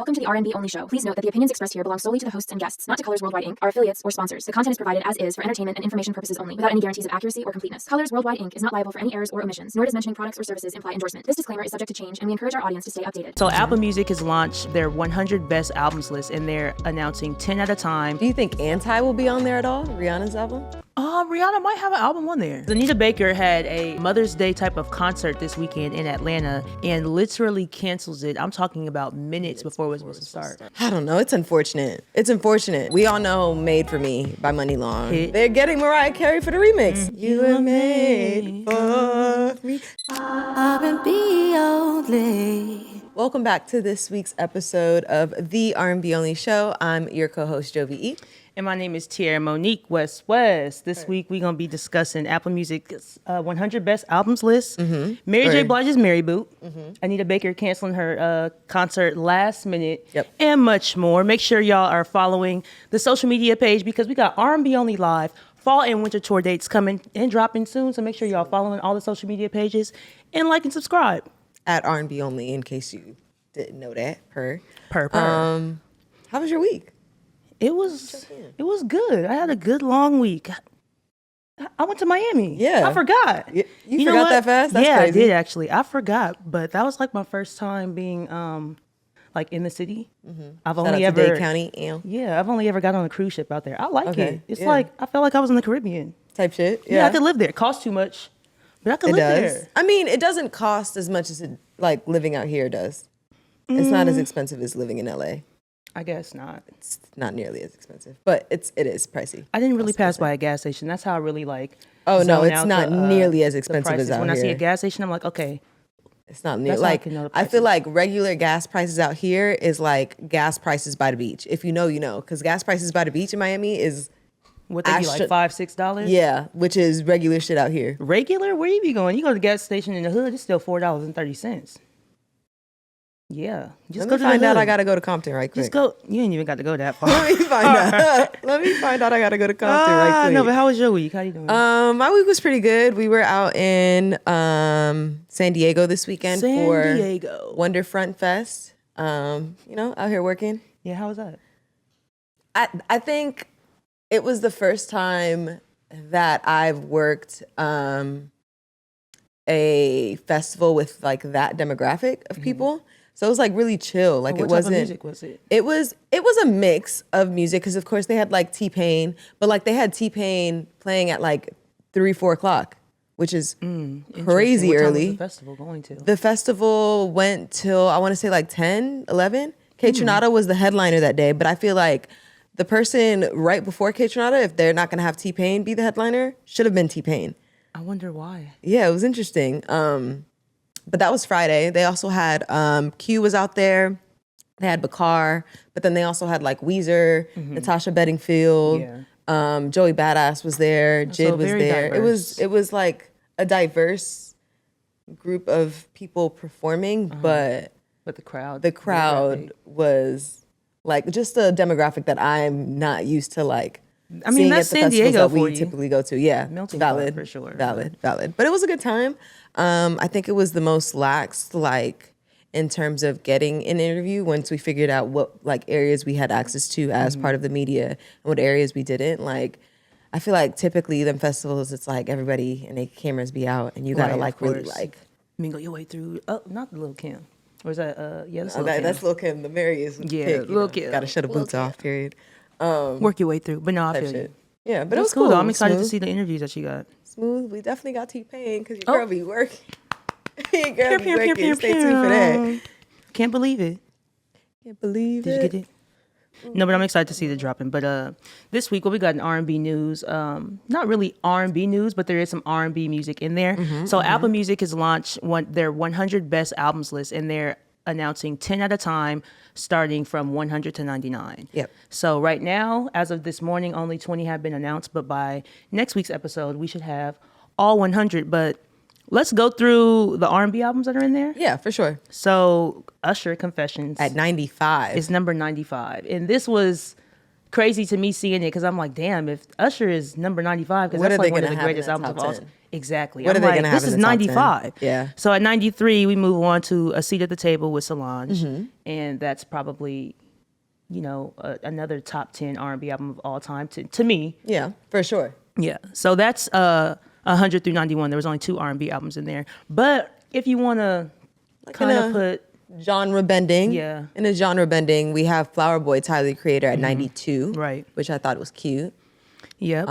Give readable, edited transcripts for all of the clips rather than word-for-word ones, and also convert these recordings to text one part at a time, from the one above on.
Welcome to the R&B Only show. Please note that the opinions expressed here belong solely to the hosts and guests, not to Colors Worldwide Inc., our affiliates, or sponsors. The content is provided as is for entertainment and information purposes only, without any guarantees of accuracy or completeness. Colors Worldwide Inc. is not liable for any errors or omissions, nor does mentioning products or services imply endorsement. This disclaimer is subject to change, and we encourage our audience to stay updated. So Apple Music has launched their 100 best albums list, and they're announcing 10 at a time. Do you think Anti will be on there at all? Rihanna's album? Rihanna might have an album on there. Anita Baker had a Mother's Day type of concert this weekend in Atlanta and literally cancels it. I'm talking about minutes before it was supposed to start. I don't know. It's unfortunate. It's unfortunate. We all know Made for Me by Muni Long. They're getting Mariah Carey for the remix. You were made for me. R&B only. Welcome back to this week's episode of the R&B Only show. I'm your co-host, Jovy E. And my name is Tiara Monique West. This week we're going to be discussing Apple Music's 100 best albums list. Mary J. Blige's Mary Boot. Anita Baker canceling her concert last minute. And much more. Make sure y'all are following the social media page because we got R&B Only Live fall and winter tour dates coming and dropping soon. So make sure y'all following all the social media pages and like and subscribe. At R&B Only, in case you didn't know that. How was your week? It was good. I had a good long week. I went to Miami. Yeah. I forgot. You forgot that fast? That's crazy. I did actually. I forgot, but that was like my first time being like in the city. I've only ever Dade County. Yeah, I've only ever got on a cruise ship out there. I like it. It's like I felt like I was in the Caribbean. Type shit. Yeah, I could live there. It costs too much, but I could live there. I mean, it doesn't cost as much as like living out here does. It's not as expensive as living in LA. I guess not. It's not nearly as expensive, but it is pricey. I didn't really pass by a gas station. That's how I really like. Oh no, it's not nearly as expensive as out here. When I see a gas station, I'm like, okay. It's not near. Like I feel like regular gas prices out here is like gas prices by the beach. If you know, you know, because gas prices by the beach in Miami is what they be like $5-6. Yeah, which is regular shit out here. Regular? Where you be going? You go to the gas station in the hood, it's still $4.30. Yeah. Just Let me find out I gotta go to Compton right quick. Just go. You ain't even got to go that far. Let me find out. Let me find out I gotta go to Compton right quick. No, but how was your week? How you doing? My week was pretty good. We were out in San Diego this weekend for Wonderfront Fest. Out here working. Yeah, how was that? I think it was the first time that I've worked a festival with like that demographic of people. So it was like really chill. Like what type of music was it? It was a mix of music because of course they had like T-Pain, but like they had T-Pain playing at like 3-4 o'clock, which is crazy early. What time was the festival going to? The festival went till I want to say like 10, 11. K Tronada was the headliner that day, but I feel like the person right before K Tronada, if they're not gonna have T-Pain be the headliner, should have been T-Pain. I wonder why. Yeah, it was interesting. But that was Friday. They also had Q was out there. They had Bakar, but then they also had like Weezer, Natasha Bedingfield, Joey Badass was there, Jid was there. Diverse. It was like a diverse group of people performing, but the crowd was like just a demographic that I'm not used to like. I mean, that's San Diego that we typically go to. Yeah, valid for sure. Valid. But it was a good time. I think it was the most lax, like in terms of getting an interview once we figured out what like areas we had access to as part of the media and what areas we didn't. Like, I feel like typically them festivals, it's like everybody and their cameras be out and you gotta like really like mingle your way through. Oh, not the Lil Kim. Or is that that's Lil Kim. That's Lil Kim. The Mary is Lil Kim. Gotta shut the boots off. Period. Work your way through, but no, I feel you. Yeah, but it was cool. Though. I'm excited to see the interviews that you got. Smooth. We definitely got T-Pain because your girl be working. Your girl be working. Stay tuned for that. Can't believe it. Can't believe Did you get it? No, but I'm excited to see the dropping. But this week, we got an R&B news. Not really R&B news, but there is some R&B music in there. Apple Music has launched their 100 best albums list, and they're announcing 10 at a time, starting from 100 to 99. Yep. So right now, as of this morning, only 20 have been announced, but by next week's episode, we should have all 100. But let's go through the R&B albums that are in there. Yeah, for sure. So Usher, Confessions. At 95. Is number 95. And this was crazy to me seeing it because I'm like, damn, if Usher is number 95, because that's like one of the greatest albums of all time. Exactly. What I'm are they like, gonna have this in is the top 10? 95. Yeah. So at 93, we move on to A Seat at the Table with Solange. Mm-hmm. And that's probably, another top 10 R&B album of all time to me. Yeah, for sure. Yeah. So that's 100 through 91. There was only 2 R&B albums in there. But if you want to kind of put genre bending. Yeah. In a genre bending, we have Flower Boy, Tyler the Creator at 92. Right. Which I thought was cute. Yep.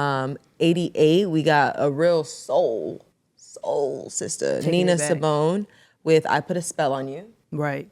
88, we got a real soul sister, Taking Nina it back. Simone with I Put a Spell on You. Right.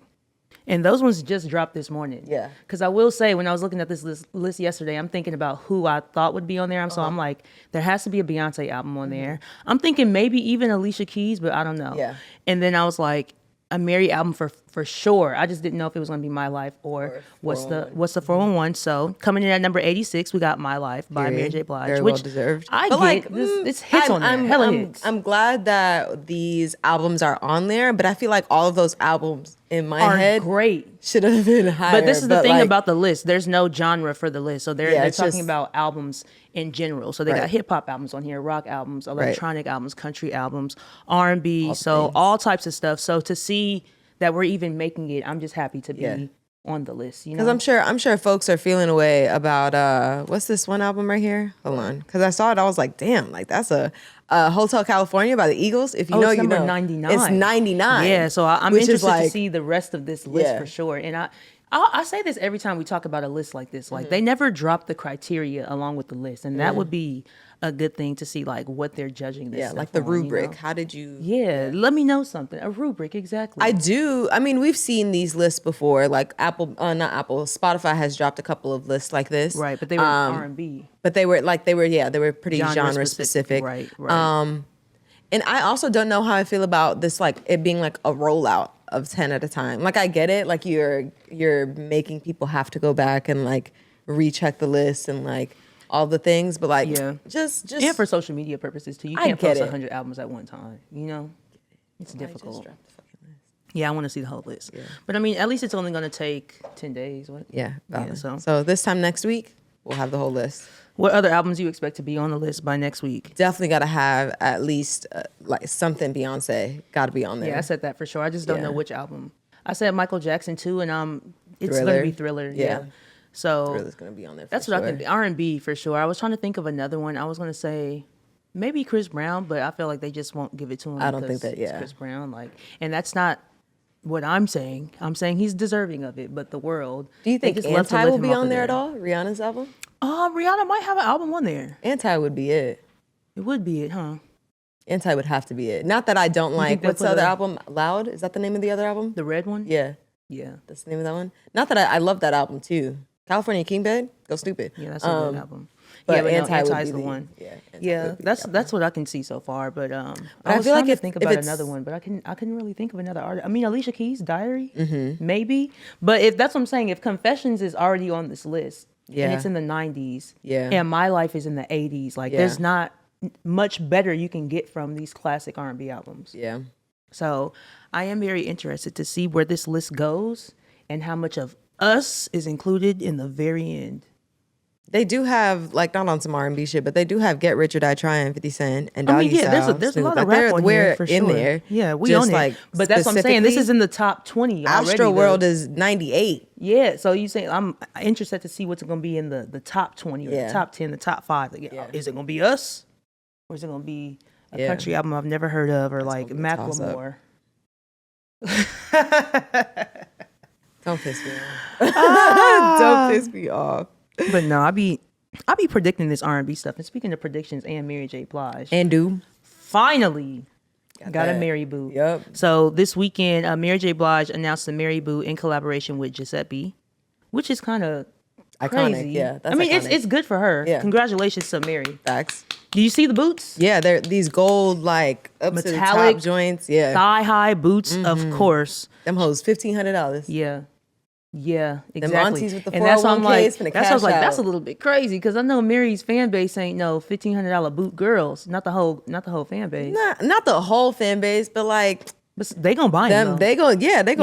And those ones just dropped this morning. Yeah. Because I will say, when I was looking at this list yesterday, I'm thinking about who I thought would be on there. So I'm like, there has to be a Beyonce album on there. I'm thinking maybe even Alicia Keys, but I don't know. Yeah. And then I was like, a Mary album for sure. I just didn't know if it was going to be My Life or what's the 411. So coming in at number 86, we got My Life by Mary J. Blige, Very which well deserved. I But get. It's hits on there. Hella hits. I'm glad that these albums are on there, but I feel like all of those albums in my Are head great. should have been higher. But this is the thing like, about the list. There's no genre for the list. So they're it's talking just- about albums in general. So they got Right. hip hop albums on here, rock albums, electronic albums, country albums, R&B, so all types of stuff. So to see that we're even making it, I'm just happy to be on the list. You know, Because I'm sure folks are feeling away about what's this one album right here? Hold on, because I saw it, I was like, damn, like that's a Hotel California by the Eagles. If you know, it's you number know, 99. It's 99. Yeah, so I'm which is interested to like- see the rest of this list Yeah. for sure. And I say this every time we talk about a list like this. Like they never drop the criteria along with the list, and that would be a good thing to see, like what they're judging this. Yeah, stuff like the on, you rubric. know? How did you? Yeah, let me know something. A rubric, exactly. I do. I mean, we've seen these lists before. Like not Apple. Spotify has dropped a couple of lists like this. Right, but they were R&B. But they were pretty genre specific. Right. And I also don't know how I feel about this, like it being like a rollout of 10 at a time. Like I get it, like you're making people have to go back and like recheck the list and like all the things, but like just And for social media purposes too. You I can't get post it. 100 albums at one time. You know, it's Just difficult. drop the fucking list. Yeah, I want to see the whole list. But I mean, at least it's only going to take 10 days. What? Yeah, valid. so So this time next week we'll have the whole list. What other albums do you expect to be on the list by next week? Definitely got to have at least like something Beyonce got to be on there. Yeah, I said that for sure. I just don't know which album. I said Michael Jackson too, and it's going to Thriller. be Thriller. Yeah. So Thriller's gonna be on there. that's what I think. R&B for sure. I was trying to think of another one. I was going to say maybe Chris Brown, but I feel like they just won't give it to him. I don't think because that- it's yeah. Chris Brown. Like, and that's not what I'm saying. I'm saying he's deserving of it, but the world. Do you they think just love to Anti lift will him be off on of there at all? Rihanna's album? Rihanna might have an album on there. Anti would be it. It would be it, huh? Anti would have to be it. Not that I don't think like. they'll What's the put other a- album? Loud? Is that the name of the other album? The red one? Yeah, Yeah. that's the name of that one. Not that I love that album too. California King Bed? Go stupid. Yeah, that's a good album. But Yeah, but no, Anti would Anti's be the one. Yeah, Anti Yeah, would be that's what I can see so far. But I I was feel like trying to if- think if about it's- another one, but I couldn't really think of another artist. I mean, Alicia Keys' Diary, maybe. But if that's what I'm saying, if Confessions is already on this list, Yeah. and it's in the 90s, Yeah. and My Life is in the 80s, like Yeah. there's not much better you can get from these classic R&B albums. Yeah. So I am very interested to see where this list goes and how much of us is included in the very end. They do have, like, not on some R&B shit, but they do have Get Rich or Die Trying, 50 Cent, and Doggy I mean, yeah, Style. there's a Snoop. lot Like, of rap on we're here for in sure. there. Yeah, we Just own it. like But that's what I'm saying. This specifically, is in the top 20 already. Astro World is 98. Yeah, so you say I'm interested to see what's going to be in the top 20 or the top 10, the top 5. Like, is it going to be us? Or is it going to be a country album I've never heard of or like gonna be a toss-up. Macklemore? Don't piss me off. Don't piss me off. But no, I be predicting this R&B stuff. And speaking of predictions and Mary J. Blige, And do. finally got a that. Mary Boo. Yep. So this weekend, Mary J. Blige announced a Mary Boo in collaboration with Giuseppe, which is kind of Iconic, crazy. yeah, that's I mean, iconic. it's good for her. Yeah. Congratulations to Mary. Facts. Do you see the boots? Yeah, they're these gold, like, up to the Metallic top joints. Yeah. Thigh high boots, of course. Them hoes, $1,500. Yeah. Yeah, exactly. aunties with the and that's why I'm 401ks like, finna that's why I was cash like, that's a out. little bit crazy because I know Mary's fan base ain't no $1,500 boot girls, not the whole fan base. Not the whole fan base, but like But they gonna buy them. They go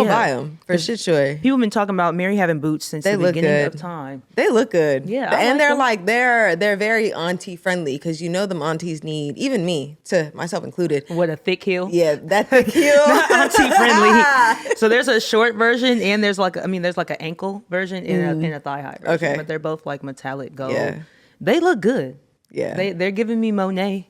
buy them for shit sure. People been talking about Mary having boots since the beginning of time. They look good. Yeah, and they're very auntie friendly because them aunties need, even me, to myself included. What, a thick heel? Yeah, that thick heel. Not auntie friendly. So there's a short version and there's like an ankle version and a thigh high version. Okay, but they're both like metallic gold. Yeah. They look good. Yeah, they're giving me Monet.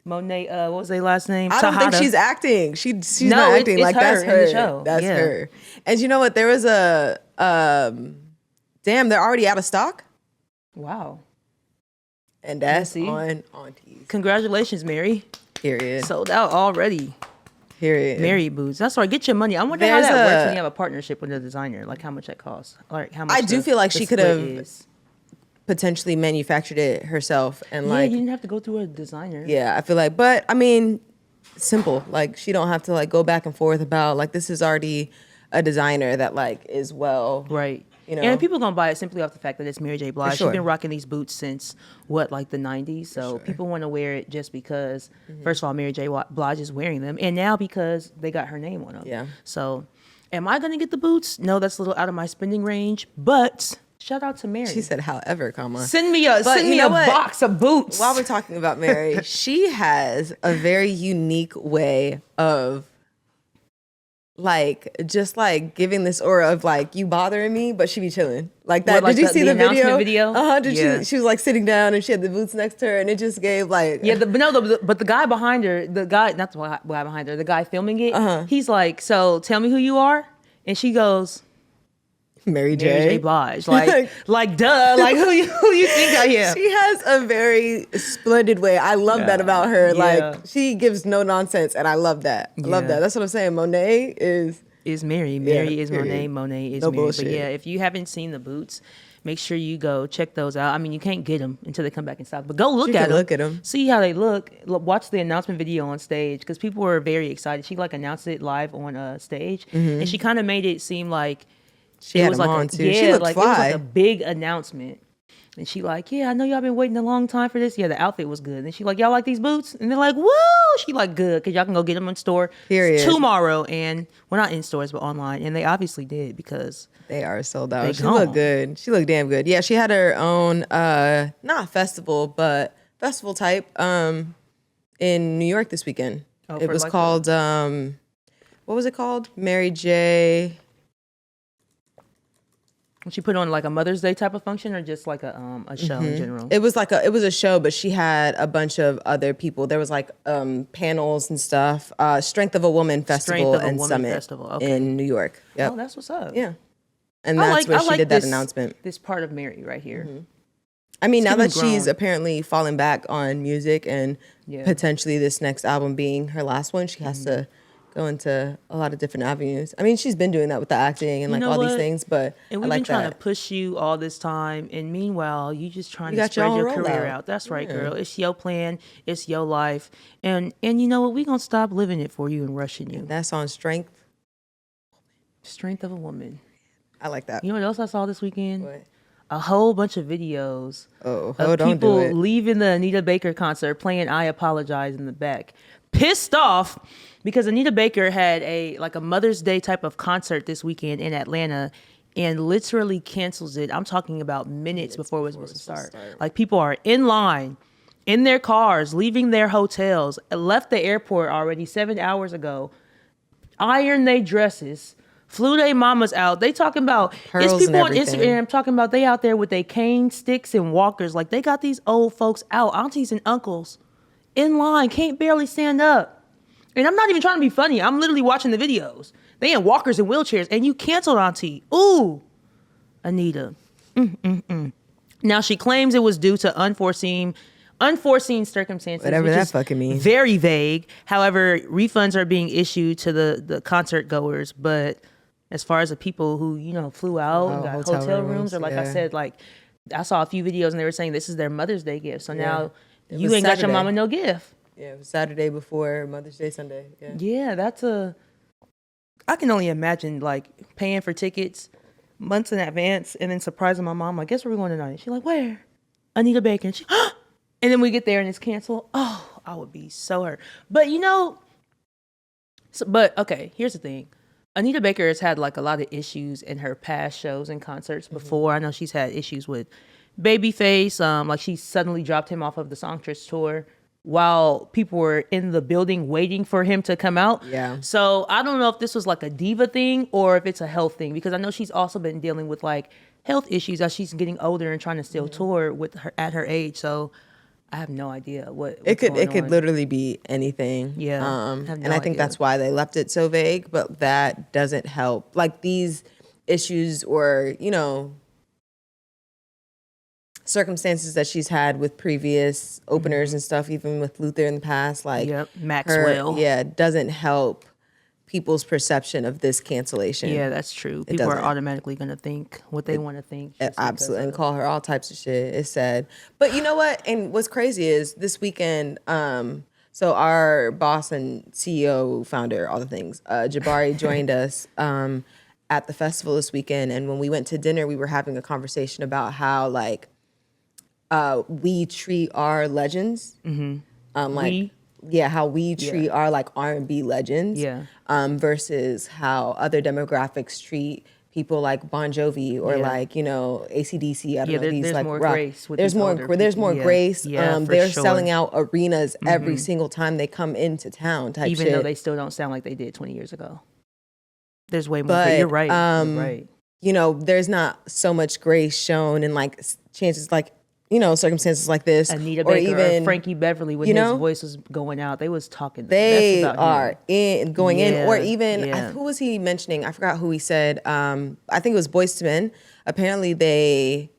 What was their last name? I don't think she's acting. She's not acting. It's her that's her. In the show. That's her. And you know what? There was a damn. They're already out of stock. Wow. And that's on aunties. Congratulations, Mary. Period. Sold out already. Period. Mary boots. That's right. Get your money. I wonder how that works when you have a partnership with a designer. Like how much that costs. Like how much. I do feel like she could have potentially manufactured it herself and you didn't have to go through a designer. Yeah, I feel like, but I mean, simple. Like she don't have to like go back and forth about like this is already a designer that like is well right. And people gonna buy it simply off the fact that it's Mary J. Blige. Sure. She's been rocking these boots since like the 90s. So people want to wear it just because first of all Mary J. Blige is wearing them, and now because they got her name on them. Yeah. So am I gonna get the boots? No, that's a little out of my spending range, but shout out to Mary. She said, however, send me a box of boots. While we're talking about Mary, she has a very unique way of like just like giving this aura of like you bothering me, but she be chilling like that. Did you see the video? She was like sitting down and she had the boots next to her, and it just gave like but the guy behind her, the guy behind her, the guy filming it, he's like, so tell me who you are, and she goes, Mary J. Blige, like duh, like who you think I am? She has a very splendid way. I love that about her. Like she gives no nonsense, and I love that. I love that. That's what I'm saying. Monet is Mary. Mary is Monet. Monet is no Mary. Bullshit. But yeah, if you haven't seen the boots, make sure you go check those out. I mean, you can't get them until they come back in stock, but go look at them. See how they look. Watch the announcement video on stage because people were very excited. She like announced it live on stage, and she kind of made it seem like. She had them on too. She looked fly. It was like a big announcement. And she like, yeah, I know y'all been waiting a long time for this. Yeah, the outfit was good. And she like, y'all like these boots? And they're like, woo! She like, good, because y'all can go get them in store tomorrow. And we're not in stores, but online. And they obviously did because they are sold out. She looked good. She looked damn good. Yeah, she had her own, not festival, but festival type in New York this weekend. It was called, what was it called? Mary J. She put on like a Mother's Day type of function or just like a show in general? It was a show, but she had a bunch of other people. There was like panels and stuff. Strength of a Woman Festival and Summit in New York. Yep. Oh, that's what's up. Yeah. And that's where she did that announcement. This part of Mary right here. I mean, now that she's apparently fallen back on music and potentially this next album being her last one, she has to go into a lot of different avenues. I mean, she's been doing that with the acting and like all these things, but and we've been trying to push you all this time, and meanwhile, you just trying to spread your career out. That's right, girl. It's your plan. It's your life, and you know what? We gonna stop living it for you and rushing you. And that's on Strength of a Woman. I like that. You know what else I saw this weekend? What? A whole bunch of videos of don't people do it. leaving the Anita Baker concert playing "I Apologize" in the back, pissed off because Anita Baker had a Mother's Day type of concert this weekend in Atlanta and literally cancels it. I'm talking about minutes before it was supposed to start. Like people are in line, in their cars, leaving their hotels, left the airport already 7 hours ago, ironed their dresses, flew their mamas out. They talking about, it's people on Instagram talking about they out there with their cane sticks and walkers. Like they got these old folks out, aunties and uncles, in line, can't barely stand up. And I'm not even trying to be funny. I'm literally watching the videos. They in walkers and wheelchairs, and you canceled auntie. Ooh, Anita. Now she claims it was due to unforeseen circumstances. Whatever that fucking means. Very vague. However, refunds are being issued to the concert goers, but as far as the people who flew out and got hotel rooms, or like I said, like I saw a few videos and they were saying this is their Mother's Day gift. So now you ain't got your mama no gift. Yeah, it was Saturday before Mother's Day Sunday. Yeah, I can only imagine like paying for tickets months in advance and then surprising my mom. Like, guess where we're going tonight? She's like, where? Anita Baker. And and then we get there and it's canceled. Oh, I would be so hurt. But So, but okay, here's the thing. Anita Baker has had like a lot of issues in her past shows and concerts before. I know she's had issues with Babyface. Like she suddenly dropped him off of the Songstress tour while people were in the building waiting for him to come out. Yeah. So I don't know if this was like a diva thing or if it's a health thing, because I know she's also been dealing with like health issues as she's getting older and trying to still tour with her at her age. So I have no idea what it could literally be anything. Yeah. And I think that's why they left it so vague, but that doesn't help. Like these issues or, you know, circumstances that she's had with previous openers and stuff, even with Luther in the past, like Maxwell. Doesn't help people's perception of this cancellation. Yeah, that's true. People are automatically going to think what they want to think. Absolutely. And call her all types of shit. It's sad. But you know what? And what's crazy is this weekend, so our boss and CEO, founder, all the things, Jabari joined us at the festival this weekend. And when we went to dinner, we were having a conversation about how like we treat our legends. How we treat our like R&B legends versus how other demographics treat people like Bon Jovi or like, you know, AC/DC. I don't know. These there's like more rock. Grace with there's more grace. They're sure. selling out arenas every single time they come into town type even shit. Though they still don't sound like they did 20 years ago. There's way more. But you're right. You're right. You know, there's not so much grace shown in like chances like, you know, circumstances like this. Anita Baker or even Frankie Beverly when his voice was going out. They was talking. They are going in. Or even, who was he mentioning? I forgot who he said. I think it was Boyz II Men. Apparently they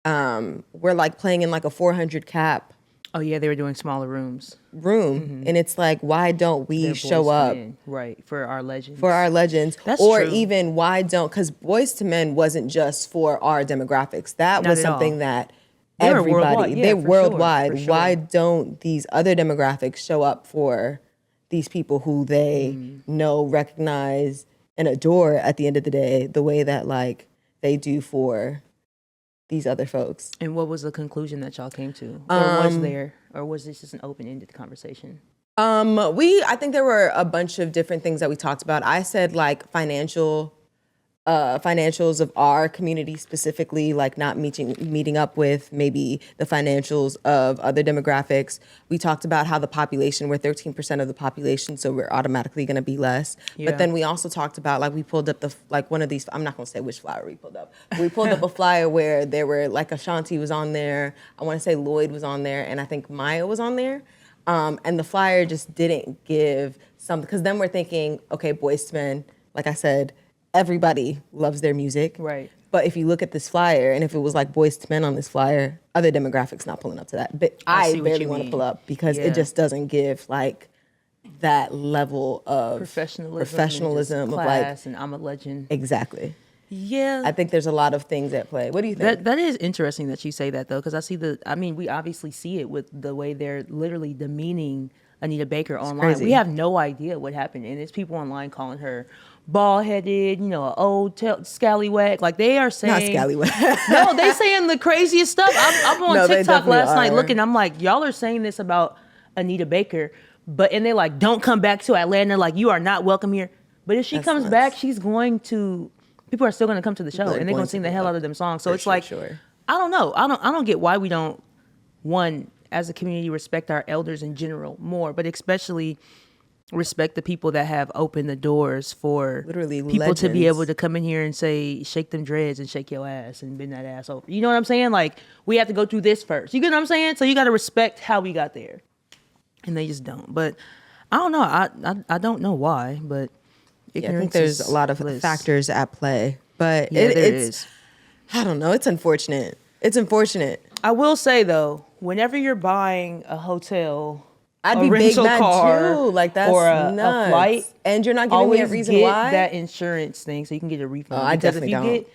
were like playing in like a 400 cap. Oh yeah, they were doing smaller rooms. And it's like, why don't we show up? Right, for our legends. That's or true. Even why don't, because Boyz II Men wasn't just for our demographics. That was something that everybody, they're worldwide. Sure. Why don't these other demographics show up for these people who they know, recognize, and adore at the end of the day, the way that like they do for these other folks? And what was the conclusion that y'all came to? Or was this just an open-ended conversation? I think there were a bunch of different things that we talked about. I said like financials of our community specifically, like not meeting up with maybe the financials of other demographics. We talked about how the population, we're 13% of the population, so we're automatically going to be less. Yeah. But then we also talked about, like, we pulled up one of these, I'm not going to say which flyer we pulled up. We pulled up a flyer where there were, like, Ashanti was on there. I want to say Lloyd was on there, and I think Maya was on there. And the flyer just didn't give something, because then we're thinking, okay, Boyz II Men, like I said, everybody loves their music. Right. But if you look at this flyer, and if it was like Boyz II Men on this flyer, other demographics not pulling up to that. But I barely want to pull up because it just doesn't give like that level of professionalism of class, and I'm a legend. Exactly. Yeah. I think there's a lot of things at play. What do you think? That is interesting that you say that, though, because we obviously see it with the way they're literally demeaning Anita Baker online. Crazy. We have no idea what happened. And there's people online calling her bald-headed, an old scallywag. Like, they are saying... Not scallywag. No, they saying the craziest stuff. I'm on TikTok last night looking. I'm like, y'all are saying this about Anita Baker, and they're like, don't come back to Atlanta. Like, you are not welcome here. But if she comes back, she's going to... People are still going to come to the show, and they're going to sing the hell out of them songs. So it's I don't know. I don't get why we don't, one, as a community, respect our elders in general more, but especially respect the people that have opened the doors for literally people legends to be able to come in here and say, shake them dreads and shake your ass and bend that ass over. You know what I'm saying? Like, we have to go through this first. You get what I'm saying? So you got to respect how we got there. And they just don't. But I don't know. I don't know why, but I think there's a lot of factors at play. But it's, I don't know. It's unfortunate. It's unfortunate. I will say, though, whenever you're buying a hotel, I'd be big mad too. Like, that's or a flight, and you're not giving me a reason why. That insurance thing so you can get a refund. I definitely don't.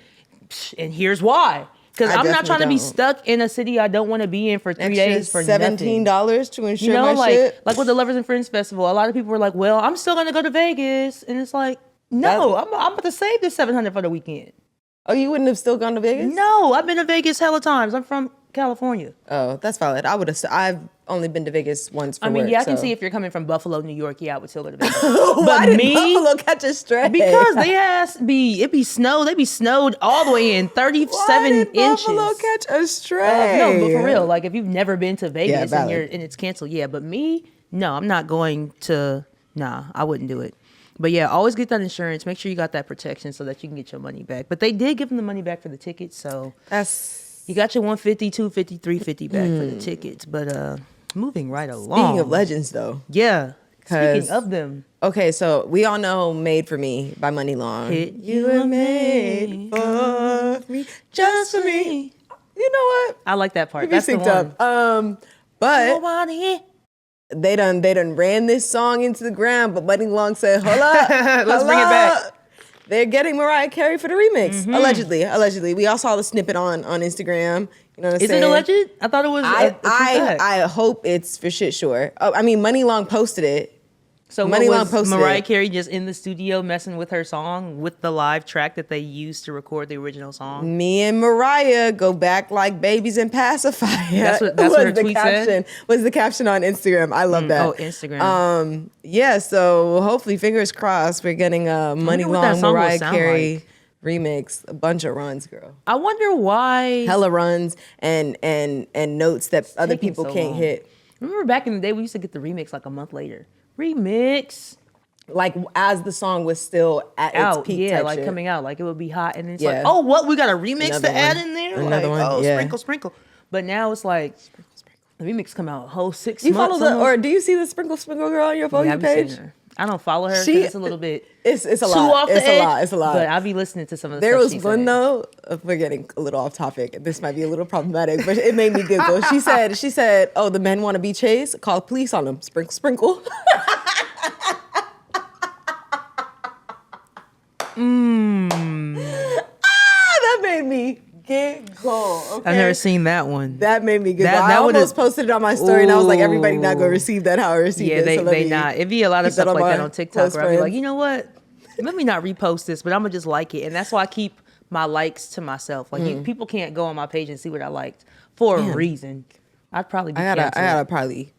And here's why. Because I'm not trying to be stuck in a city I don't want to be in for 3 days for $17 to insure my shit. Like with the Lovers and Friends Festival, a lot of people were like, "Well, I'm still gonna go to Vegas," and it's like, no, I'm about to save this $700 for the weekend. Oh, you wouldn't have still gone to Vegas? No, I've been to Vegas hella times. I'm from California. Oh, that's valid. I've only been to Vegas once for work. I can see if you're coming from Buffalo, New York. Yeah, I would still go to Vegas. Why did Buffalo catch a stray? Because it be snowed. They be snowed all the way in 37 Why did inches. Buffalo catch a stray? No, but for real, like if you've never been to Vegas Yeah, and it's canceled, yeah. But me, no, I'm not going to. Nah, I wouldn't do it. But yeah, always get that insurance. Make sure you got that protection so that you can get your money back. But they did give them the money back for the tickets, so you got your 150, 250, 350 back for the tickets. But moving right along. Speaking of legends, though. Yeah. Speaking of them. Okay, so we all know "Made for Me" by Muni Long. You were made for me, just for me. You know what? I like that part. You be That's the synced one. up. But they done ran this song into the ground. But Muni Long said, "Hold up, let's bring it back." They're getting Mariah Carey for the remix. Allegedly. We all saw the snippet on Instagram. You know what I'm saying? Is it alleged? I thought it was. I hope it's for shit sure. Oh, I mean, Muni Long posted it. So was Mariah Carey just in the studio messing with her song with the live track that they used to record the original song? Me and Mariah go back like babies and pacifier. That's what her tweet said? Was the caption on Instagram. I love that. Oh, Instagram. Yeah, so hopefully, fingers crossed, we're getting a Muni Long Mariah Carey remix. A bunch of runs, girl. I wonder why. Hella runs and notes that other people can't hit. Remember back in the day, we used to get the remix like a month later. Remix. Like as the song was still at its peak. Yeah, like coming out. Like it would be hot and it's like, oh, what? We got a remix to add in there? Another one. Oh, sprinkle. But now it's like, the remix come out a whole 6 months. You follow or do you see the sprinkle girl on your phone page? I don't follow her because it's a little bit it's a lot. It's a lot. But I'll be listening to some of the there stuff was one though, we're getting a little off topic. This might be a little problematic, but it made me giggle. She said, oh, the men want to be chased? Call the police on them. Sprinkle. That made me giggle. Okay? I've never seen that one. That made me giggle. I almost posted it on my story, and I was like, everybody not gonna receive that how I received it. Yeah, they not. It'd be a lot of stuff like that on TikTok where I'd be like, you know what? Let me not repost this, but I'm gonna just like it, and that's why I keep my likes to myself. Like people can't go on my page and see what I liked for a reason. I'd probably be I gotta probably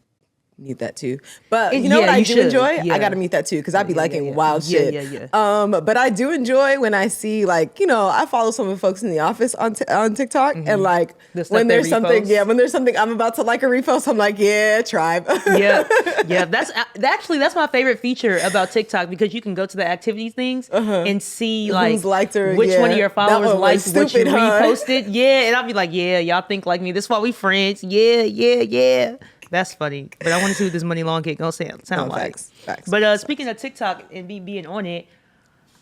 mute that too. But you know what I do enjoy? Yeah. I gotta mute that too because I'd be liking wild shit. But I do enjoy when I see I follow some of the folks in the office on TikTok and like when there's something I'm about to like a repost, I'm like, yeah, tribe. yeah. That's my favorite feature about TikTok because you can go to the activity things and see like who's liked her, which one of your followers liked what you reposted. Yeah, and I'll be like, yeah, y'all think like me. This is why we friends. Yeah. That's funny, but I want to see what this Muni Long kid gonna sound like. Facts. But speaking of TikTok and being on it,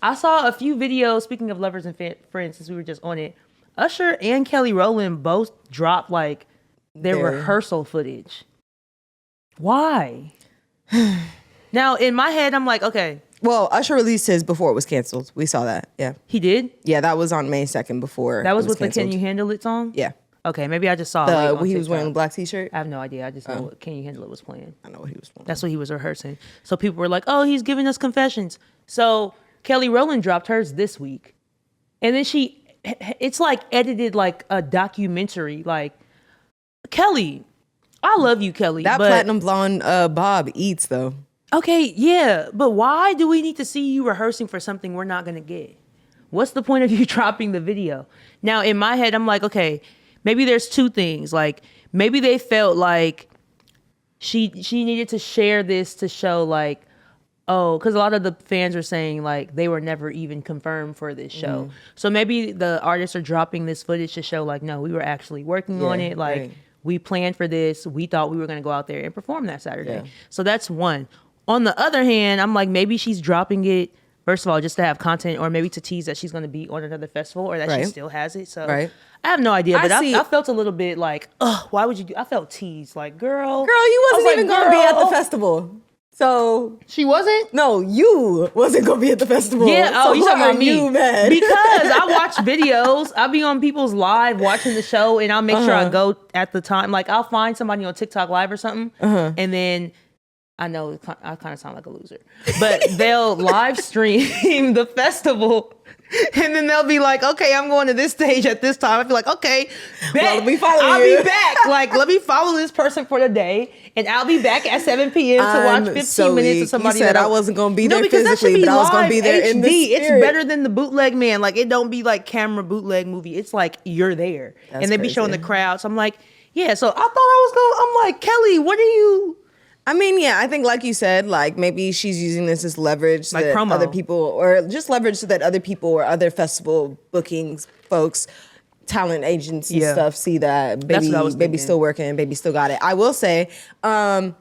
I saw a few videos. Speaking of lovers and friends, since we were just on it, Usher and Kelly Rowland both dropped like their rehearsal footage. Why? Now in my head, I'm like, okay. Well, Usher released his before it was canceled. We saw that. Yeah, he did. Yeah, that was on May 2nd before. That was with the "Can You Handle It" song. Yeah. Okay, maybe I just saw he was wearing a black t-shirt. I have no idea. I just know what "Can You Handle It" was playing. I know what he was playing. That's what he was rehearsing. So people were like, "Oh, he's giving us confessions." So Kelly Rowland dropped hers this week, and then it's like edited like a documentary. Like Kelly, I love you, Kelly. That platinum blonde Bob eats though. Okay, yeah, but why do we need to see you rehearsing for something we're not gonna get? What's the point of you dropping the video? Now in my head, I'm like, okay. Maybe there's two things. Like maybe they felt like she needed to share this to show like, oh, because a lot of the fans are saying like they were never even confirmed for this show. So maybe the artists are dropping this footage to show like, no, we were actually working on it. Like we planned for this. We thought we were going to go out there and perform that Saturday. Yeah. So that's one. On the other hand, I'm like, maybe she's dropping it, first of all, just to have content or maybe to tease that she's going to be on another festival or that she still has it. So I have no idea, but I felt a little bit like, why would you do? I felt teased, like, girl, you wasn't even gonna be at the festival, so she wasn't. No, you wasn't gonna be at the festival. Yeah, so you talking about me? You mad? Because I watch videos. I'll be on people's live watching the show, and I'll make sure I go at the time. Like I'll find somebody on TikTok live or something, and then. I know I kind of sound like a loser, but they'll live stream the festival And then they'll be like, okay, I'm going to this stage at this time. I'll be like, okay, bet. Well, let me follow I'll you. be back. Like, let me follow this person for the day, and I'll be back at 7 p.m. to watch 15 so minutes weak. of somebody You said that I wasn't going to be there because that should physically, be but I was going to live be there HD. in the spirit. It's better than the bootleg man. Like, it don't be like camera bootleg movie. It's like you're there. That's and they be crazy. showing the crowds. I'm like, yeah, so I thought I was going, I'm like, Kelly, what are you? I mean, yeah, I think like you said, like maybe she's using this as leverage so Like that promo. other people, or just leverage so that other people or other festival bookings folks, talent agents and Yeah. stuff see that That's what I was baby thinking. still working, baby still got it. I will say, and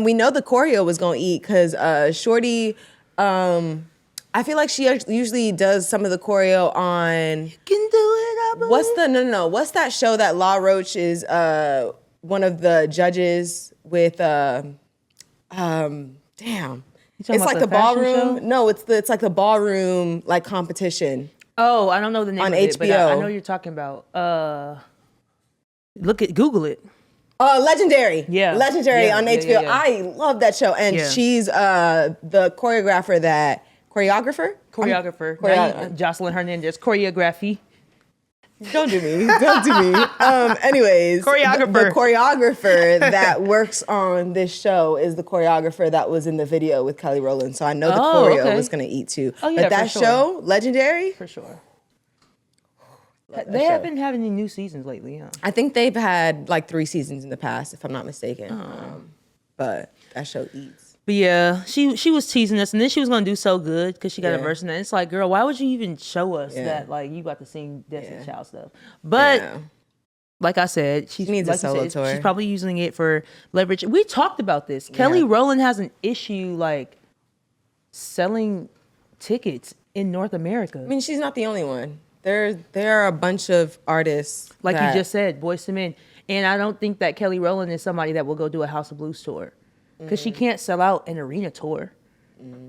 we know the choreo was gonna eat because Shorty, I feel like she usually does some of the choreo on. Can do it. I believe. What's the no? What's that show that La Roach is one of the judges with? Damn. It's about like the the fashion ballroom. show? No, it's like the ballroom like competition. Oh, I don't know the name On of it, but I HBO. know what you're talking about. Google it. Legendary. Yeah. Legendary Yeah, on yeah, HBO. yeah, yeah. I love that show. And Yeah. she's the choreographer. Jocelyn Hernandez, choreography. Don't do me. Don't do me. Anyways, Choreographer. The choreographer that works on this show is the choreographer that was in the video with Kelly Rowland. So I know the choreo okay. was going to eat too. Oh, yeah, but that for sure. show, Legendary, For sure. that They show. have been having any new seasons lately, huh? I think they've had like 3 seasons in the past, if I'm not mistaken. Oh. But that show eats. But yeah, she was teasing us, and then she was gonna do so good because she got a Yeah. verse in that. It's like, girl, why would you even show us Yeah. that? Like, you got to sing Destiny Child stuff. But Yeah. like I said, she needs a like you solo said, tour. She's probably using it for leverage. We talked about this. Kelly Rowland has an issue like selling tickets in North America. I mean, she's not the only one. There are a bunch of artists. Like that- you just said, Boyz II Men. And I don't think that Kelly Rowland is somebody that will go do a House of Blues tour because she can't sell out an arena tour.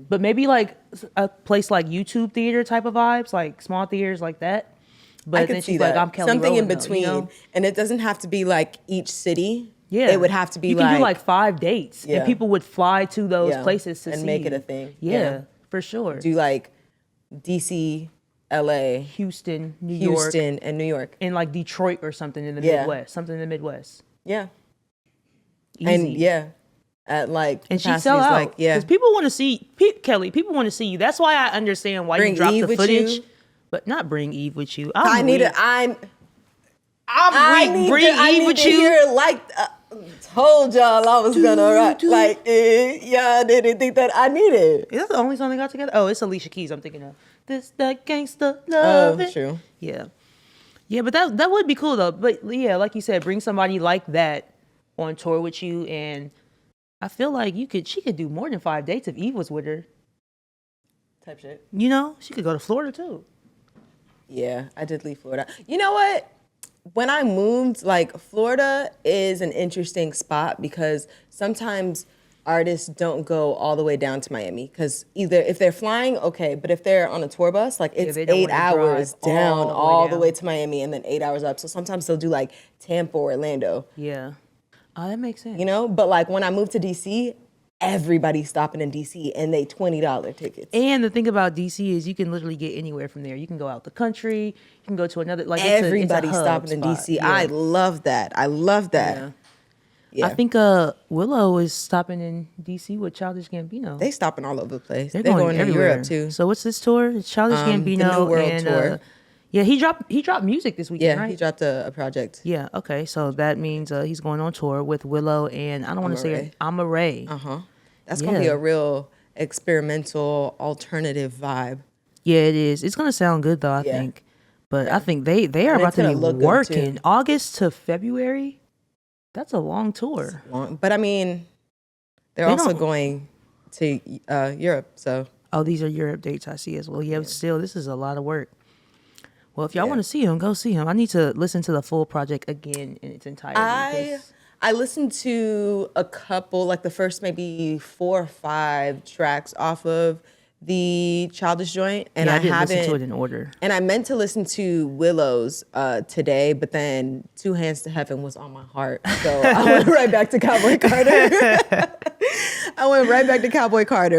But maybe like a place like YouTube theater type of vibes, like small theaters like that. But I then could see she's that. like, I'm Kelly Something Rowland, in between. Though, you know? And it doesn't have to be like each city. Yeah, It would have to be you can do like 5 dates, Yeah. and people would fly to those Yeah. places to And see make it you. a thing. Yeah, Yeah. for sure. do like DC, LA, Houston, New York, Houston, and New York. and like Detroit or something in the Yeah. Midwest. Something in the Midwest. Yeah. Easy. And yeah. At like And she capacities, sell out. like, yeah. Because people want to see Kelly. People want to see you. That's why I understand why Bring you dropped Eve the with footage, you. but not bring Eve with you. I need weak. to. I Bring Eve need with to you. hear, like, told y'all I was gonna rap. Like, y'all didn't think that I needed. Is that the only song they got together? Oh, it's Alicia Keys. I'm thinking of this that gangsta love. Oh, true. Yeah, yeah, but that would be cool though. But yeah, like you said, bring somebody like that on tour with you, and I feel like she could do more than 5 dates if Eve was with her. Type shit. You know, she could go to Florida too. Yeah, I did leave Florida. You know what? When I moved, like, Florida is an interesting spot because sometimes artists don't go all the way down to Miami because either if they're flying, okay, but if they're on a tour bus, like it's they don't 8 wanna hours drive down all the way the way down. to Miami and then 8 hours up. So sometimes they'll do like Tampa or Orlando, Yeah. Oh, that makes sense. you know? But like when I moved to DC, everybody's stopping in DC and they $20 tickets. And the thing about DC is you can literally get anywhere from there. You can go out the country. You can go to another. Like it's Everybody's a hub stopping in spot. DC. Yeah. I love that. I love that. Yeah. Yeah. I think Willow is stopping in DC with Childish Gambino. They stopping all over the place. They're going to everywhere. Europe too. So what's this tour? It's Childish Gambino the New World and Tour. yeah, he dropped music this weekend, Yeah, right? he dropped a project. Yeah, okay. So that means he's going on tour with Willow and I don't want to say it, Amaarae. Uh-huh. That's gonna be Yeah. a real experimental alternative vibe. Yeah, it is. It's gonna sound good though, I Yeah. think. But I think they are And about it's to gonna be look good, working too. August to February. That's a long tour. But I mean, they're They also don't- going to Europe, so Oh, these are Europe dates I see as well. Yeah, but still, this is a lot of work. Well, if y'all want to see him, go see him. I need to listen to the full project again in its entirety. because- I listened to a couple, like the first maybe 4 or 5 tracks off of the Childish joint, and Yeah, I didn't haven't listen to it in order. And I meant to listen to Willow's today, but then Two Hands to Heaven was on my heart, so I went right back to Cowboy Carter.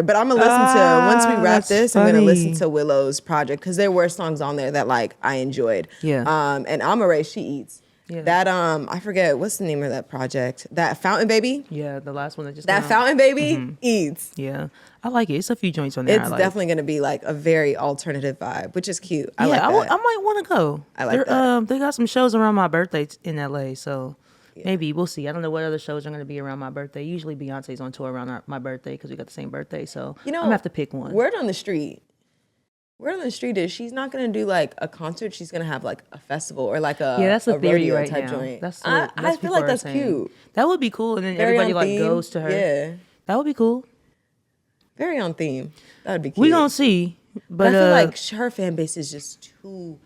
But I'm gonna listen to once we wrap this. funny. I'm gonna listen to Willow's project because there were songs on there that like I enjoyed. Yeah. And Amaarae, She Eats. Yeah. That I forget what's the name of that project. That Fountain Baby. Yeah, the last one that just That came out. Fountain Baby eats. Yeah, I like it. It's a few joints on there. It's I like. definitely gonna be like a very alternative vibe, which is cute. I like that. I might want to go. I like that. They got some shows around my birthday in LA, so maybe we'll see. I don't know what other shows are going to be around my birthday. Usually Beyonce's on tour around my birthday because we got the same birthday, so I'm gonna have to pick one. Word on the street is she's not gonna do like a concert. She's gonna have like a festival or like a that's the theory rodeo right type now. joint. That's I feel people like are that's saying. cute. That would be cool, and then Very everybody on like theme. goes to her. Yeah, That would be cool. very on theme. That would be cute. We gonna see, but I feel like her fan base is just too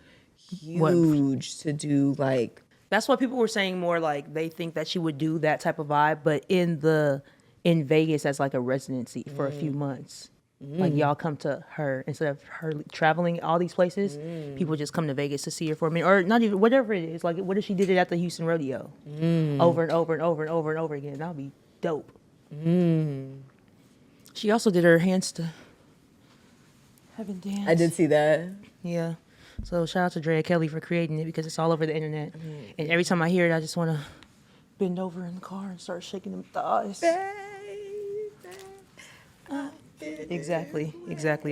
huge to do like. That's what people were saying more like they think that she would do that type of vibe, but in Vegas as like a residency for a few months. Like y'all come to her instead of her traveling all these places. People just come to Vegas to see her for a minute, or not even whatever it is. Like what if she did it at the Houston Rodeo over and over and over and over and over again? That would be dope. She also did her Hands to Heaven dance. I did see that. Yeah. So shout out to Drea Kelly for creating it because it's all over the internet. And every time I hear it, I just want to bend over in the car and start shaking them thighs. Exactly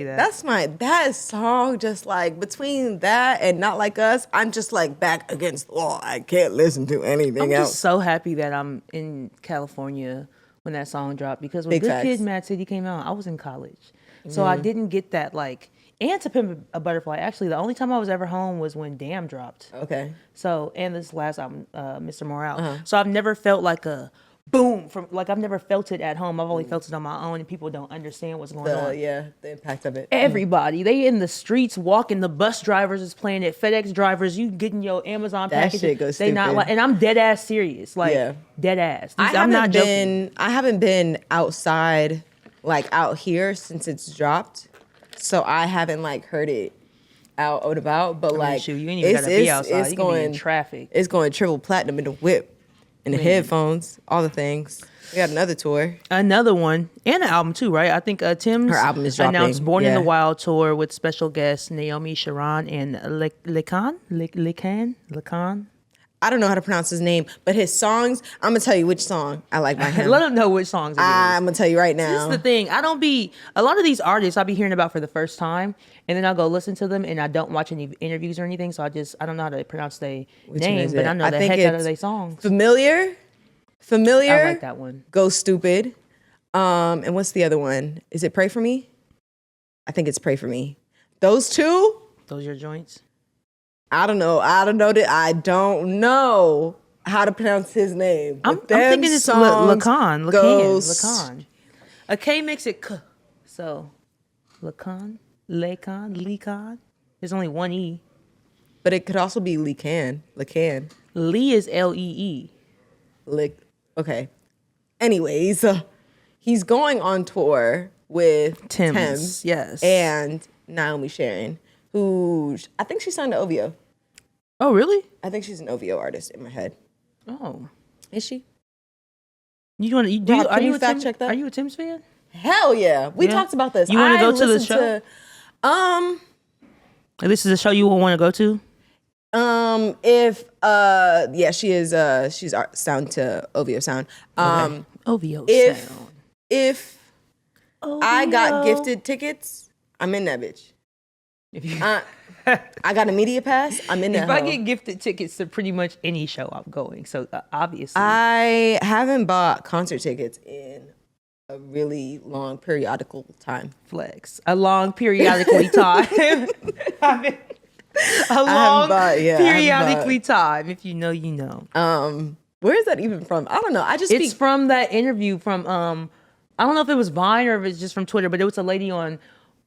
that. That song just like between that and Not Like Us, I'm just like back against the wall. I can't listen to anything I'm else. just so happy that I'm in California when that song dropped because when Big Good facts. Kid, Mad City came out, I was in college. So I didn't get that like, and To Pimp a Butterfly. Actually, the only time I was ever home was when Damn dropped. Okay. So, and this last album, Mr. Morale. So I've never felt like a boom from, like I've never felt it at home. I've only felt it on my own and people don't understand what's going on. The impact of it. Everybody, they in the streets walking. The bus drivers is playing it. FedEx drivers, you getting your Amazon That packages. shit goes They not stupid. like, and I'm dead ass serious, like dead ass. I'm not joking. I haven't been outside, like out here since it's dropped, so I haven't like heard it out and about. But like, shoot, you ain't even gotta be outside. It's You can be in going traffic. It's going triple platinum in the whip, in the headphones, all the things. We got another tour. Another one and an album too, right? I think Tems Her album is dropping, announced Born in the yeah. Wild tour with special guests Naomi Sharon and Lekan. I don't know how to pronounce his name, but his songs, I'm gonna tell you which song I like by him. Let them know which songs it is. I'm gonna tell you right now. This is the thing. A lot of these artists I'll be hearing about for the first time, and then I'll go listen to them, and I don't watch any interviews or anything, so I don't know how to pronounce their Which one name, is but it? I know I the think heck out of it's their songs. Familiar. I like that one. Go Stupid. And what's the other one? Is it Pray For Me? I think it's Pray For Me. Those two? Those your joints? I don't know how to pronounce his name. I'm but them thinking it's songs Lekan. go Lekan. A K makes it K. So, Lekan. There's only one E. But it could also be Lekan. Lee is Lee. Okay. Anyways, he's going on tour with Tems. Yes. And Naomi Sharon, who I think she signed to OVO. Oh, really? I think she's an OVO artist in my head. Oh. Is she? You want to? Rob, Are can you you a fact Tim, check that? Are you a Tems fan? Hell yeah. We Yeah. talked about this. You wanna I go to the listened show? To, This is a show you will want to go to. she is she's signed to OVO Sound. OVO if sound. if OVO. I got gifted tickets, I'm in that bitch. If you, I got a media pass, I'm in that. if I hoe. get gifted tickets to pretty much any show, I'm going. So obviously, I haven't bought concert tickets in a really long periodical time. flex a long periodically time. A long periodically time. If you know, you know. Where is that even from? I don't know. It's from that interview from I don't know if it was Vine or if it's just from Twitter, but it was a lady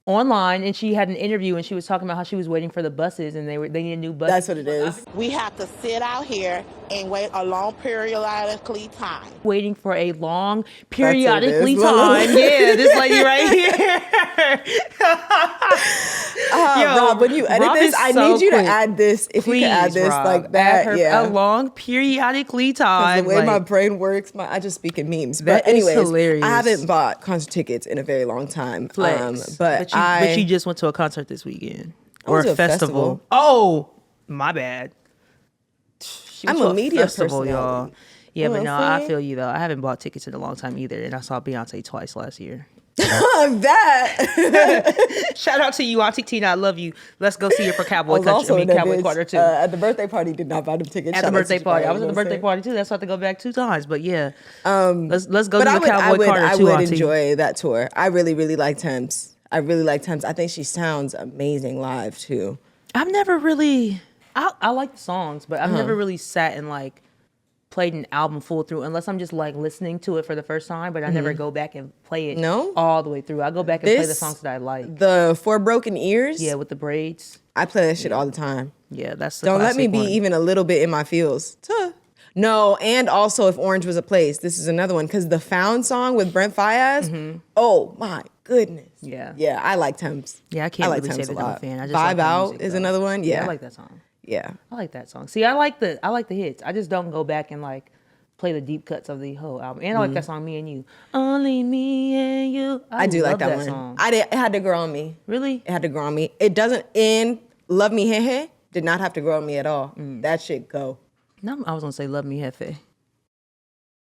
online and she had an interview and she was talking about how she was waiting for the buses and they needed new buses. That's what it is. We have to sit out here and wait a long periodically time. Waiting for a long periodically is. time. Yeah, this lady right here. Yo, Rob, when you edit Rob this, is I so need you quick. to add this. If Please, you can add this Rob, like that, a long periodically time. The way like, my brain works, I just speak in memes. That But anyways, is hilarious. I haven't bought concert tickets in a very long time. Flex. But you just went to a concert this weekend or went to a a festival. festival. Oh, my bad. She went I'm to a media festival, y'all. personality. Yeah, You but know no, what I'm I saying? feel you though. I haven't bought tickets in a long time either, and I saw Beyonce twice last year. that. Shout out to you, Auntie Tina. I love you. Let's go see her for I Cowboy was Country. also I mean, in that Cowboy bitch, Quarter too. at the birthday party, did not buy them tickets. At the Shout out birthday to party, Japan, I was at you the know what birthday I'm party too. That's why I have to go back 2 times. But yeah, let's go But do the Cowboy Carter I too, would Auntie. enjoy that tour. I really, really like Tems. I think she sounds amazing live too. I've never really. I like the songs, but I've Uh-huh. never really sat and like played an album full through unless I'm just like listening to it for the first time. But I never go back and play it No? all the way through. I go back and play the songs that I like. The For Broken Ears. Yeah, with the braids. I play that shit all the time. Yeah, that's the Don't let me classic be one. even a little bit in my feels. Tuh. No, and also If Orange Was a Place. This is another one because the Found song with Brent Faiyaz. Oh my goodness. Yeah. Yeah, I like Tems. Yeah, I can't like really say Tems that a I'm a lot. fan. I just Vibe like the Out music, is though. another one. Yeah. I like that song. Yeah. I like that song. See, I like the hits. I just don't go back and like play the deep cuts of the whole album. And I like that song, Me and You. Only Me and You. I do like love that one. song. It had to grow on me. Really? It had to grow on me. It doesn't end. Love Me Hehe did not have to grow on me at all. That shit go. No, I was gonna say Love Me Jefe.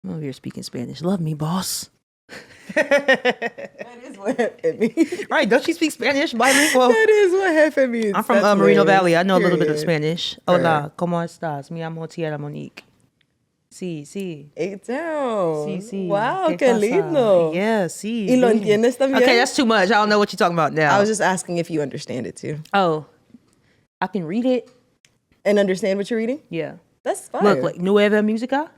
I'm over here speaking Spanish. Love me, boss. That is what Hefe means. Right, don't you speak Spanish? Bilingual. That is what Hefe means. I'm from That's Moreno hilarious. Valley. I know a little bit of Period. Spanish. Hola, ¿cómo estás? Me llamo Tiara Monique. Sí, sí. Eight down. Sí, sí. Wow, ¿Qué qué pasa? lindo. Yeah, sí. ¿Y lo bien. entiendes también? Okay, that's too much. I don't know what you're talking about now. I was just asking if you understand it too. Oh, I can read it. And understand what you're reading? Yeah. That's fine. Look, like Nueva Musica.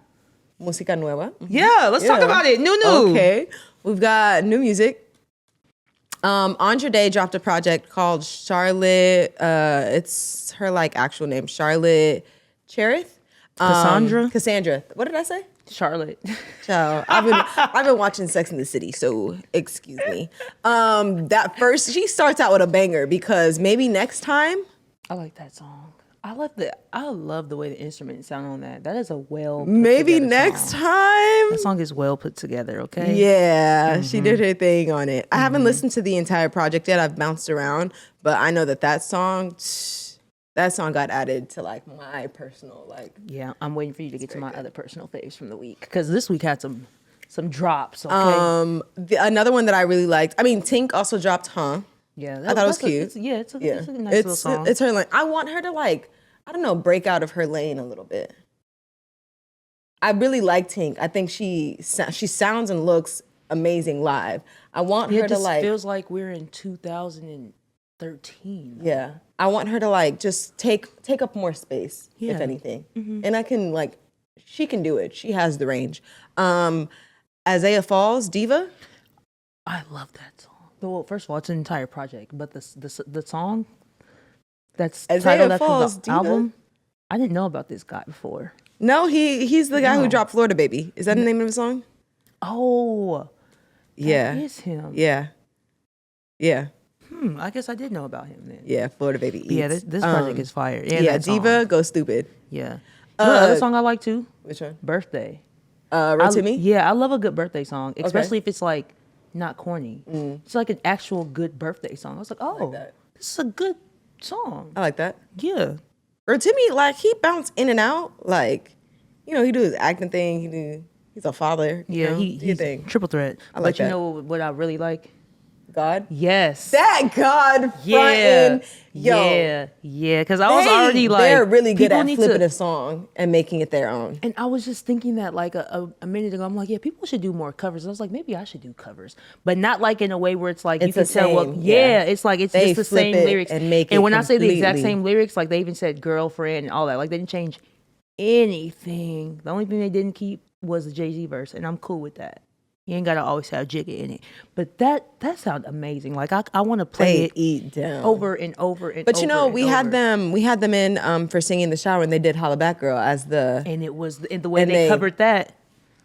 Música nueva. Yeah, let's talk Yeah. about it. New. Okay. We've got new music. Andre Day dropped a project called Charlotte. It's her like actual name, Charlotte Cherith. Cassandra. What did I say? Charlotte. Ciao. I've been watching Sex in the City, so excuse me. That first, she starts out with a banger because maybe next time. I like that song. I love the way the instruments sound on that. That is a Maybe together next song. time. That song is well put together, okay? Yeah, she did her thing on it. I haven't listened to the entire project yet. I've bounced around, but I know that song got added to like my personal like. Yeah, I'm waiting for you to get to my other personal faves from the week because this week had some drops, okay? Another one that I really liked. I mean, Tink also dropped Huh. Yeah, I thought it was cute. It's a nice little song. It's her lane. I want her to like, I don't know, break out of her lane a little bit. I really like Tink. I think she sounds and looks amazing live. I want her to like. It feels like we're in 2013. Yeah, I want her to like just take up more space, Yeah. if anything. And I can like, she can do it. She has the range. Isaiah Falls, Diva. I love that song. Well, first of all, it's an entire project, but the song that's Isaiah titled after Falls, the Diva? album, I didn't know about this guy before. No, he's the guy No. who dropped Florida Baby. Is that the name of the song? Oh, Yeah. that is him. Yeah. Yeah. I guess I did know about him then. Yeah. Florida Baby. But yeah, Eats. this project is fire. And Yeah. that song. Diva, Go Stupid. Yeah. You know another song I like too? Which one? Birthday. Road to Me? Yeah, I love a good birthday song, especially if it's like not corny. It's like an actual good birthday song. I was like, oh, that. this is a good song. I like that. Yeah. Or Timmy, like, he bounced in and out. Like, you know, he do his acting thing. He's a father. You Yeah, know? Do your he's thing. triple threat. like But you that. know what I really like? God. Yes. That God yeah. frontin'. Yo. Yeah. Because I was already like, they're really good people at need flipping to- a song and making it their own. And I was just thinking that like a minute ago. I'm like, yeah, people should do more covers. I was like, maybe I should do covers, but not like in a way where it's like you It's can the tell what. same, Yeah, yeah. it's like it's They just the flip same it lyrics and make it And when I say the exact completely- same lyrics, like they even said girlfriend and all that. Like they didn't change anything. The only thing they didn't keep was the Jay-Z verse, and I'm cool with that. You ain't gotta always have Jigga in it. But that sounds amazing. Like I want to play They it eat down. over and over and But over. you know, and we over. had them in for singing in the shower, and they did Holla Back Girl as the. And it was the way and they covered that.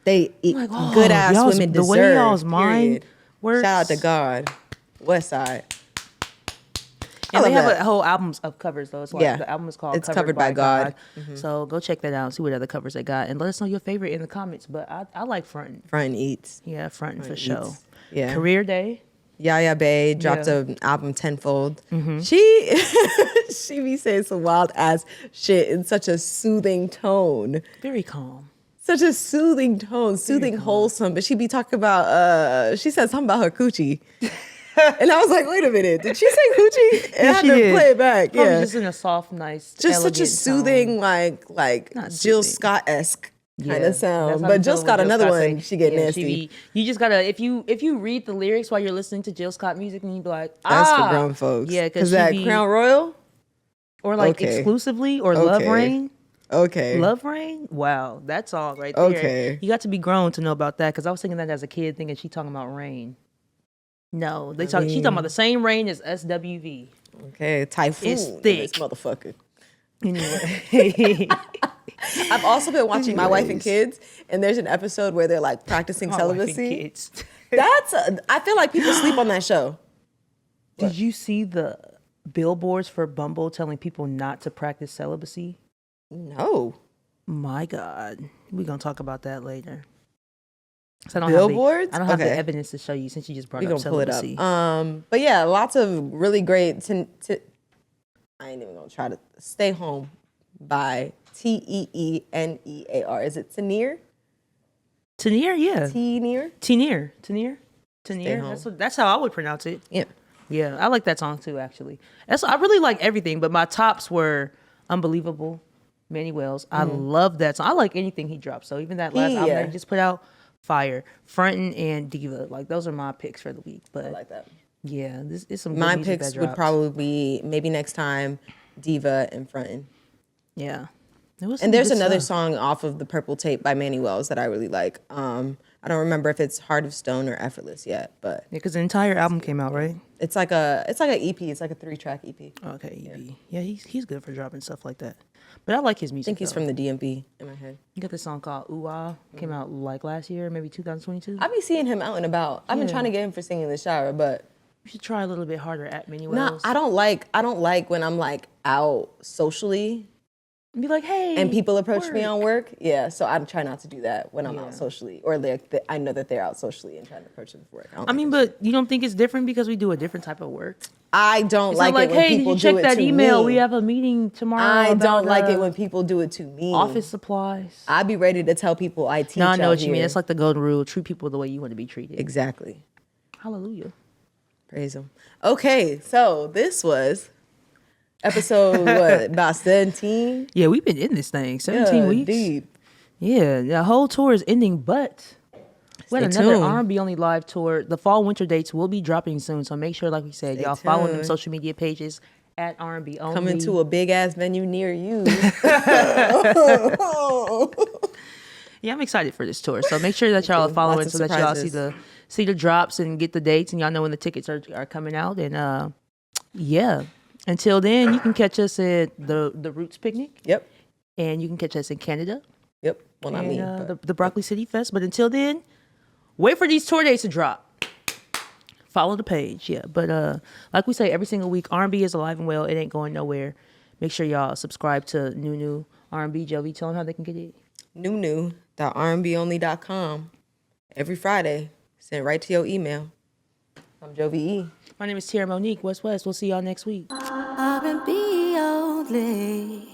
They eat Like, oh, good ass y'all's- women the deserve. way y'all's mind period. works. Shout out to God, West Side. And they love have that. a whole albums of covers though. It's like the album is called It's Covered by God. So go check that out and see what other covers they got, and let us know your favorite in the comments. But I like frontin'. Frontin' Eats. Yeah, frontin' for Frontin' sure. Eats. Yeah. Career Day. Yaya Bay dropped Yeah. an album Tenfold. She she be saying some wild ass shit in such a soothing tone. Very calm. Such a soothing tone, soothing, wholesome. But she be talking about she said something about her coochie. And I was like, wait a minute, did she say coochie? And I had she to did. play it back. Probably Yeah. just in a soft, nice, Just such a elegant soothing, tone. like Not Jill soothing. Scott-esque kind Yeah, of that's sound. how But I'm Jill feeling Scott, with Jill another Scott one, say- she get yeah, nasty. you just gotta if you read the lyrics while you're listening to Jill Scott music, and you be like, That's for grown folks. Yeah, because she that be, Crown Royal. or like Okay. exclusively or Love Okay. Rain. Okay. Love Rain? Wow, that song right there. Okay. You got to be grown to know about that, because I was singing that as a kid thinking she talking about rain. No, she talking about the same rain as SWV. Okay, typhoon. It's in thick. this motherfucker. Anyway. I've also been watching My Wife and Kids, and there's an episode where they're like practicing My Wife and celibacy. Kids. I feel like people sleep on that show. Did you see the billboards for Bumble telling people not to practice celibacy? No. My God. We're going to talk about that later. 'Cause I don't Billboards? I don't have the Okay. evidence to show you since you just brought We're up gonna pull it celibacy. up. But yeah, lots of really great. I ain't even gonna try to Stay Home by Teenear. Is it Tenier? Tenier, yeah. Tenier? Tenier. That's how I would pronounce it. Yeah. Yeah, I like that song too, actually. I really like everything, but my tops were Unbelievable, Manny Wells. I love that song. I like anything he drops. So even that last album that he just put out, fire. Frontin' and Diva. Like, those are my picks for the week. But I like that. yeah, this is some good My music picks that would dropped. probably be maybe next time Diva and Frontin'. Yeah. There was some And there's good another stuff. song off of the Purple Tape by Manny Wells that I really like. I don't remember if it's Heart of Stone or Effortless yet, but Yeah, because the entire album came out, right? it's like an EP. It's like a 3-track EP. Okay, EB. Yeah, he's good for dropping stuff like that. But I like his I music. think he's though. from the DMV in my head. He got this song called Ooh Ah. Came out like last year, maybe 2022. I be seeing him out and about. I've been Yeah. trying to get him for singing in the shower, but You should try a little bit harder at Manny no, Wells. I don't like when I'm like out socially Be like, hey. and people approach me work. on work. Yeah, so I try not to do that when I'm out socially, or I know that they're out socially and trying to approach them for work. I mean, but you don't think it's different because we do a different type of work? I don't It's like not like, it when hey, did people you check do it that to email? me. We have a meeting tomorrow. I about, don't like it when people do it to me. office supplies. I be ready to tell people I teach. No, I know out what you mean. here. It's like the golden rule: treat people the way you want to be treated. Exactly. Hallelujah. Praise him. Okay, so this was episode what, about 17? Yeah, we've been in this thing 17 Yeah, weeks. deep. Yeah, the whole tour is ending, but we had Stay another tuned. R&B only live tour. The fall winter dates will be dropping soon, so make sure, like we said, Stay y'all follow them tuned. social media pages at R&B only. Coming to a big ass venue near you. Yeah, I'm excited for this tour. So make sure that y'all are following Lots so of that y'all surprises. see the drops and get the dates, and y'all know when the tickets are coming out. And yeah, until then, you can catch us at the Roots Picnic, Yep. and you can catch us in Canada. Yep. Well, not and, me. But the Broccoli City Fest. But until then, wait for these tour dates to drop. Follow the page, yeah. But like we say every single week, R&B is alive and well. It ain't going nowhere. Make sure y'all subscribe to New R&B. Jovy, tell them how they can get it. new.rnbonly.com. Every Friday, sent right to your email. I'm Jovy E. My name is Tiara Monique, West. We'll see y'all next week. R&B only.